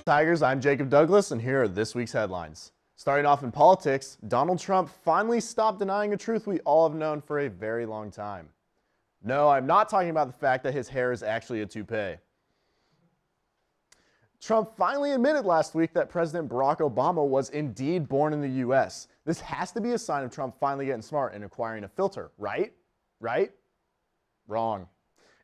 Tigers, I'm Jacob Douglas, and here are this week's headlines. Starting off in politics, Donald Trump finally stopped denying a truth we all have known for a very long time. No, I'm not talking about the fact that his hair is actually a toupee. Trump finally admitted last week that President Barack Obama was indeed born in the U.S. This has to be a sign of Trump finally getting smart and acquiring a filter, right? Right? Wrong.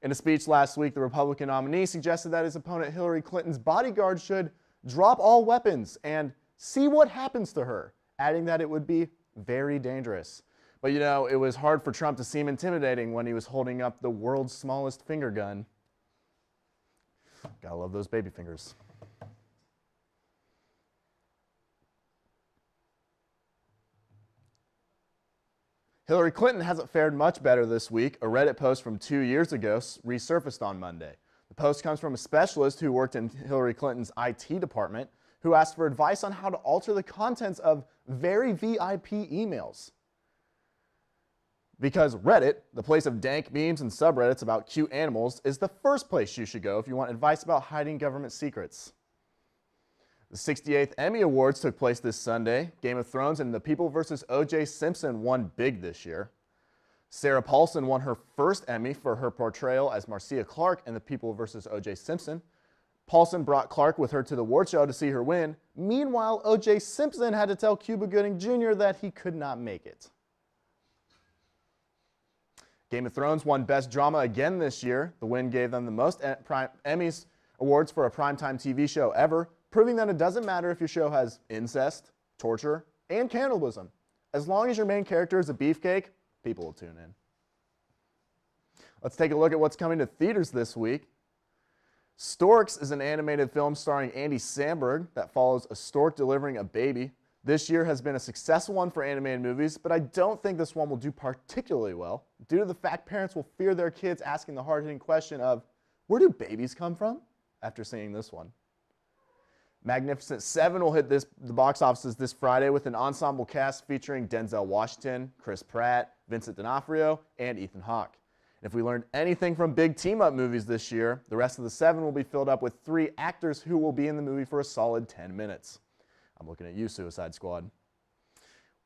In a speech last week, the Republican nominee suggested that his opponent Hillary Clinton's bodyguard should drop all weapons and see what happens to her, adding that it would be very dangerous. But you know, it was hard for Trump to seem intimidating when he was holding up the world's smallest finger gun. Gotta love those baby fingers. Hillary Clinton hasn't fared much better this week. A Reddit post from 2 years ago resurfaced on Monday. The post comes from a specialist who worked in Hillary Clinton's IT department who asked for advice on how to alter the contents of very VIP emails. Because Reddit, the place of dank memes and subreddits about cute animals, is the first place you should go if you want advice about hiding government secrets. The 68th Emmy Awards took place this Sunday. Game of Thrones and The People vs. O.J. Simpson won big this year. Sarah Paulson won her first Emmy for her portrayal as Marcia Clark in The People vs. O.J. Simpson. Paulson brought Clark with her to the award show to see her win. Meanwhile, O.J. Simpson had to tell Cuba Gooding Jr. that he could not make it. Game of Thrones won Best Drama again this year. The win gave them the most Emmys awards for a primetime TV show ever, proving that it doesn't matter if your show has incest, torture, and cannibalism. As long as your main character is a beefcake, people will tune in. Let's take a look at what's coming to theaters this week. Storks is an animated film starring Andy Samberg that follows a stork delivering a baby. This year has been a successful one for animated movies, but I don't think this one will do particularly well due to the fact parents will fear their kids asking the hard-hitting question of, where do babies come from? After seeing this one. Magnificent Seven will hit the box offices this Friday with an ensemble cast featuring Denzel Washington, Chris Pratt, Vincent D'Onofrio, and Ethan Hawke. And if we learned anything from big team-up movies this year, the rest of the seven will be filled up with 3 actors who will be in the movie for a solid 10 minutes. I'm looking at you, Suicide Squad.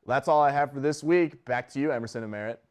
Well, that's all I have for this week. Back to you, Emerson and Merritt.